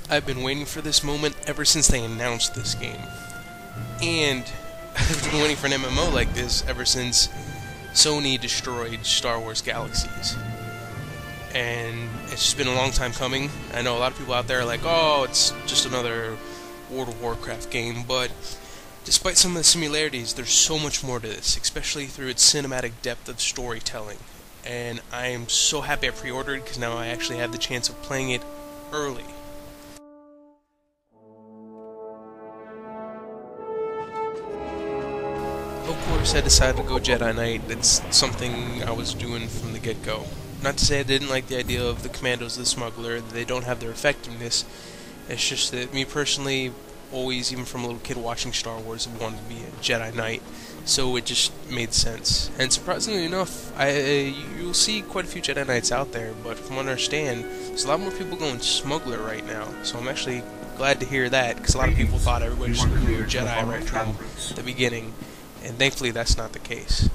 I've been waiting for this moment ever since they announced this game. And I've been waiting for an MMO like this ever since Sony destroyed Star Wars Galaxies. And it's just been a long time coming. I know a lot of people out there are like, oh, it's just another World of Warcraft game, but despite some of the similarities, there's so much more to this, especially through its cinematic depth of storytelling. And I am so happy I pre-ordered, because now I actually have the chance of playing it early. Of course, I decided to go Jedi Knight. It's something I was doing from the get-go. Not to say I didn't like the idea of the Commandos, the Smuggler, that they don't have their effectiveness. It's just that me personally, always, even from a little kid watching Star Wars, wanted to be a Jedi Knight. So it just made sense. And surprisingly enough, you'll see quite a few Jedi Knights out there, but from what I understand, there's a lot more people going Smuggler right now. So I'm actually glad to hear that, because a lot of people thought everybody should go Jedi right from the beginning. And thankfully that's not the case.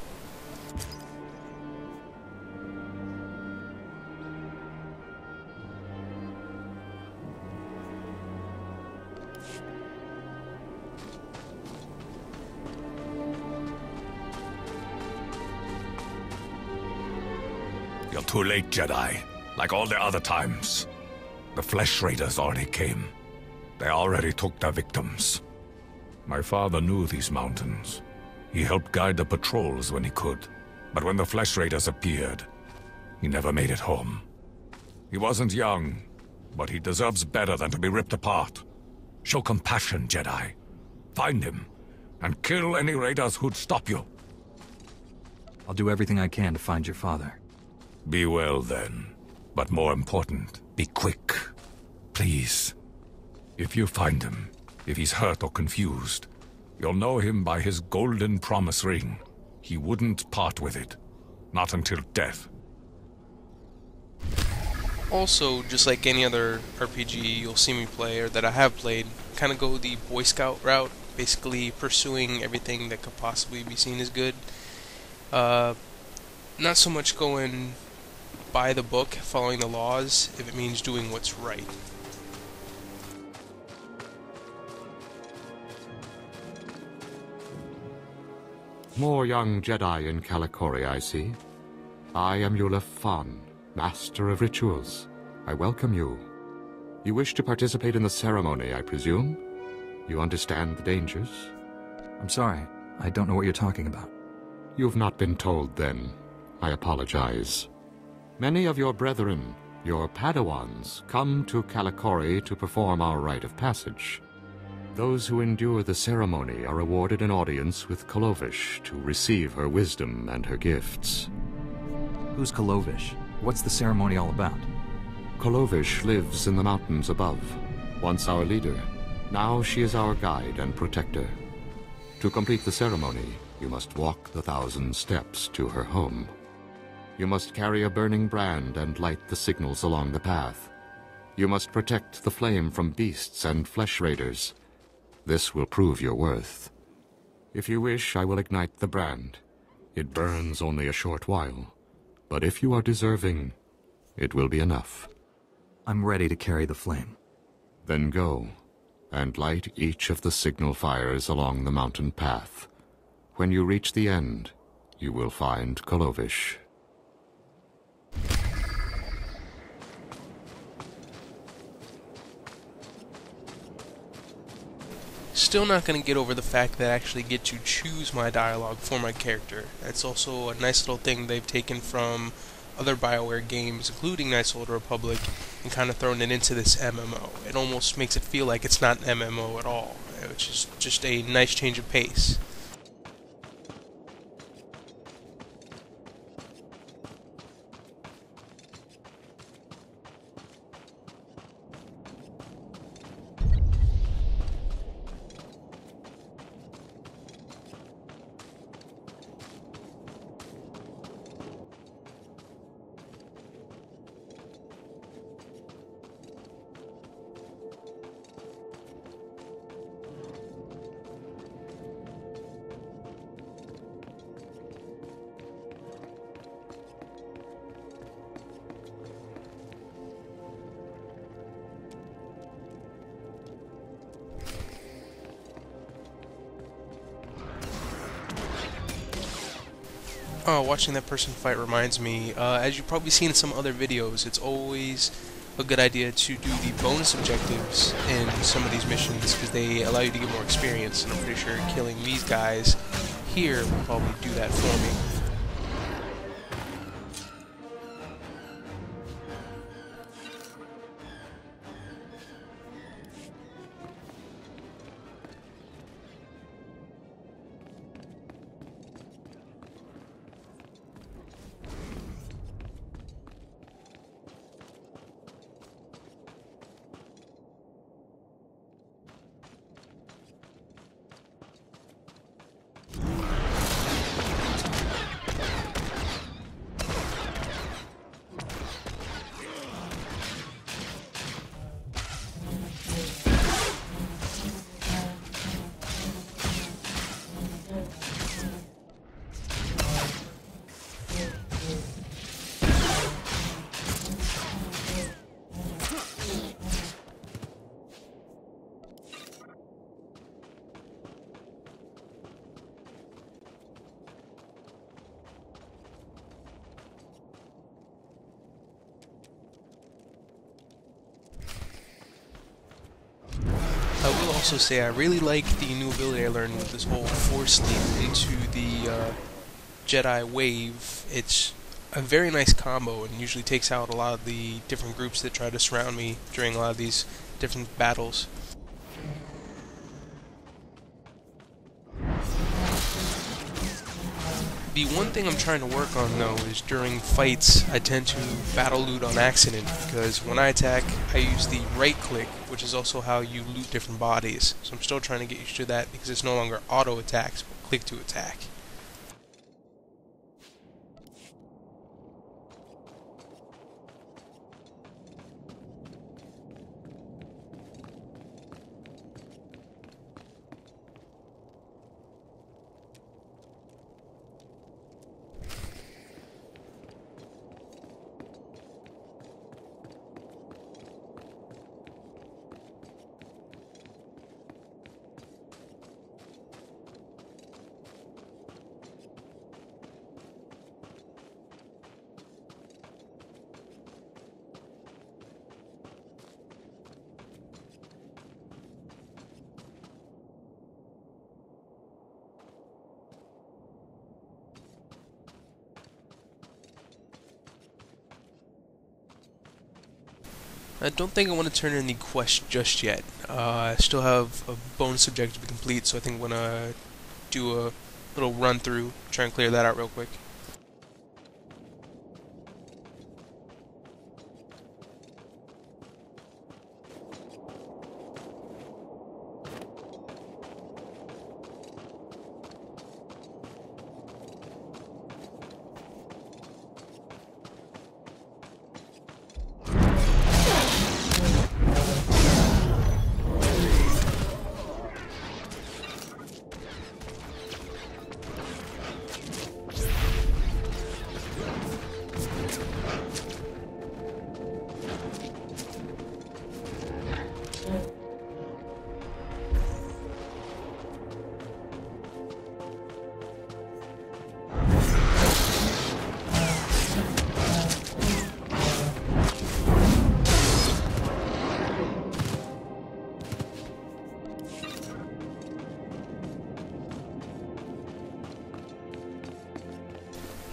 You're too late, Jedi. Like all the other times. The Flesh Raiders already came. They already took their victims. My father knew these mountains. He helped guide the patrols when he could. But when the Flesh Raiders appeared, he never made it home. He wasn't young, but he deserves better than to be ripped apart. Show compassion, Jedi. Find him, and kill any raiders who'd stop you. I'll do everything I can to find your father. Be well, then. But more important, be quick. Please. If you find him, if he's hurt or confused, you'll know him by his golden promise ring. He wouldn't part with it. Not until death. Also, just like any other RPG you'll see me play, or that I have played, kind of go the Boy Scout route, basically pursuing everything that could possibly be seen as good. Not so much going by the book, following the laws, if it means doing what's right. More young Jedi in Kalikori, I see. I am Yulef Fan, Master of Rituals. I welcome you. You wish to participate in the ceremony, I presume? You understand the dangers? I'm sorry, I don't know what you're talking about. You've not been told, then. I apologize. Many of your brethren, your Padawans, come to Kalikori to perform our rite of passage. Those who endure the ceremony are awarded an audience with Kolovish to receive her wisdom and her gifts. Who's Kolovish? What's the ceremony all about? Kolovish lives in the mountains above, once our leader. Now she is our guide and protector. To complete the ceremony, you must walk the 1,000 steps to her home. You must carry a burning brand and light the signals along the path. You must protect the flame from beasts and flesh raiders. This will prove your worth. If you wish, I will ignite the brand. It burns only a short while, but if you are deserving, it will be enough. I'm ready to carry the flame. Then go, and light each of the signal fires along the mountain path. When you reach the end, you will find Kolovish. Still not going to get over the fact that I actually get to choose my dialogue for my character. That's also a nice little thing they've taken from other BioWare games, including Knights of the Old Republic, and kind of thrown it into this MMO. It almost makes it feel like it's not an MMO at all, which is just a nice change of pace. Oh, watching that person fight reminds me, as you've probably seen in some other videos, it's always a good idea to do the bonus objectives in some of these missions, because they allow you to get more experience, and I'm pretty sure killing these guys here will probably do that for me. I will also say I really like the new ability I learned with this whole Force leap into the Jedi wave. It's a very nice combo and usually takes out a lot of the different groups that try to surround me during a lot of these different battles. The one thing I'm trying to work on, though, is during fights, I tend to battle loot on accident, because when I attack, I use the right click, which is also how you loot different bodies. So I'm still trying to get used to that, because it's no longer auto attacks, but click to attack. I don't think I want to turn in the quest just yet. I still have a bonus objective to complete, so I think I'm going to do a little run through, try and clear that out real quick.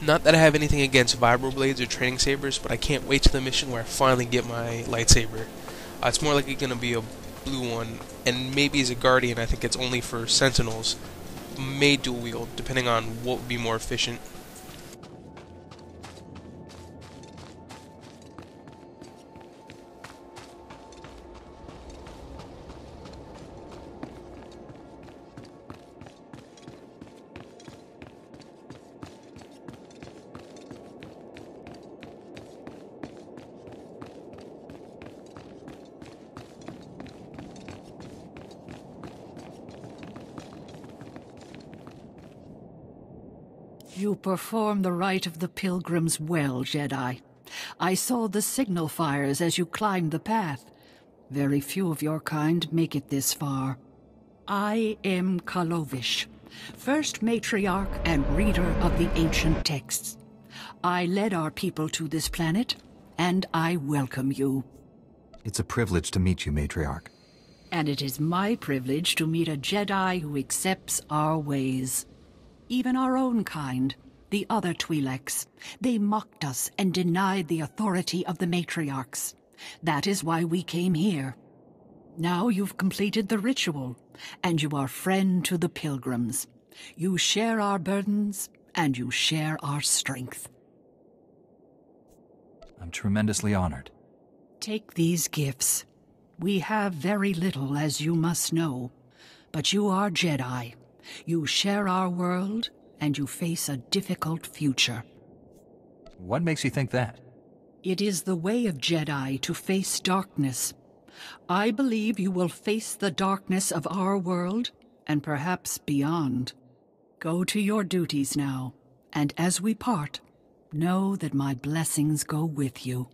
Not that I have anything against vibroblades or training sabers, but I can't wait to the mission where I finally get my lightsaber. It's more likely going to be a blue one, and maybe as a Guardian I think it's only for Sentinels. May dual wield, depending on what would be more efficient. You perform the rite of the pilgrims well, Jedi. I saw the signal fires as you climbed the path. Very few of your kind make it this far. I am Kalovish, first matriarch and reader of the ancient texts. I led our people to this planet, and I welcome you. It's a privilege to meet you, Matriarch. And it is my privilege to meet a Jedi who accepts our ways. Even our own kind, the other Twi'leks, they mocked us and denied the authority of the matriarchs. That is why we came here. Now you've completed the ritual, and you are friend to the pilgrims. You share our burdens, and you share our strength. I'm tremendously honored. Take these gifts. We have very little, as you must know, but you are Jedi. You share our world, and you face a difficult future. What makes you think that? It is the way of Jedi to face darkness. I believe you will face the darkness of our world, and perhaps beyond. Go to your duties now, and as we part, know that my blessings go with you.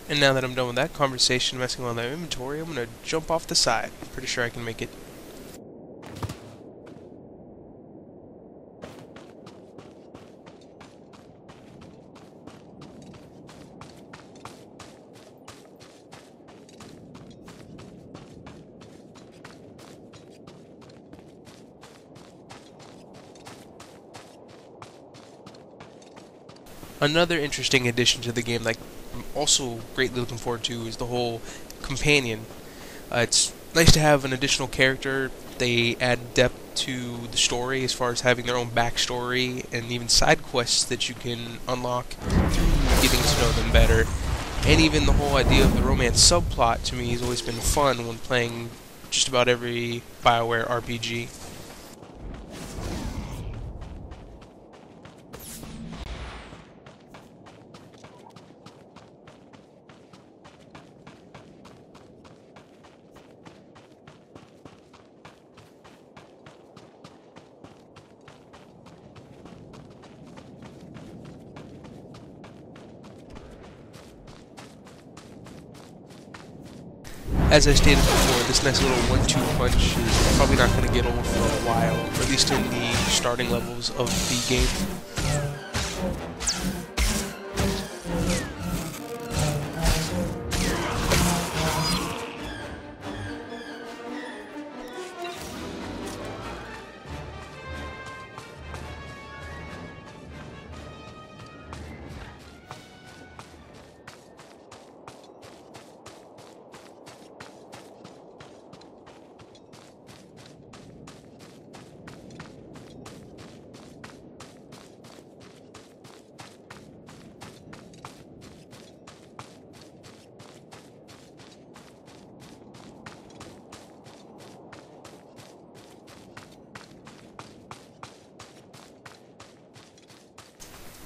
And now that I'm done with that conversation, messing on that inventory, I'm gonna jump off the side. Pretty sure I can make it. Another interesting addition to the game that I'm also greatly looking forward to is the whole companion. It's nice to have an additional character. They add depth to the story as far as having their own backstory and even side quests that you can unlock through getting to know them better. And even the whole idea of the romance subplot to me has always been fun when playing just about every BioWare RPG. As I stated before, this nice little 1-2 punch is probably not going to get old for a while, or at least in the starting levels of the game.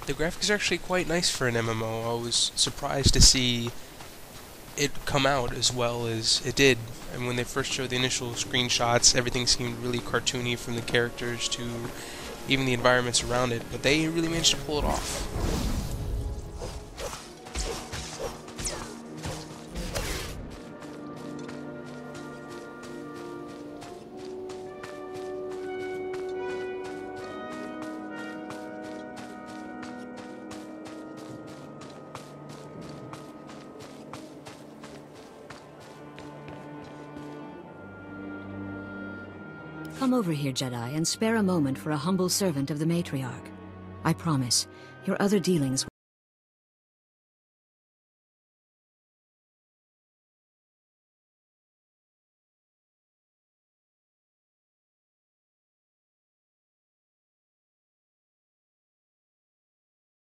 The graphics are actually quite nice for an MMO. I was surprised to see it come out as well as it did. And when they first showed the initial screenshots, everything seemed really cartoony, from the characters to even the environments around it, but they really managed to pull it off. Come over here, Jedi, and spare a moment for a humble servant of the Matriarch. I promise, your other dealings will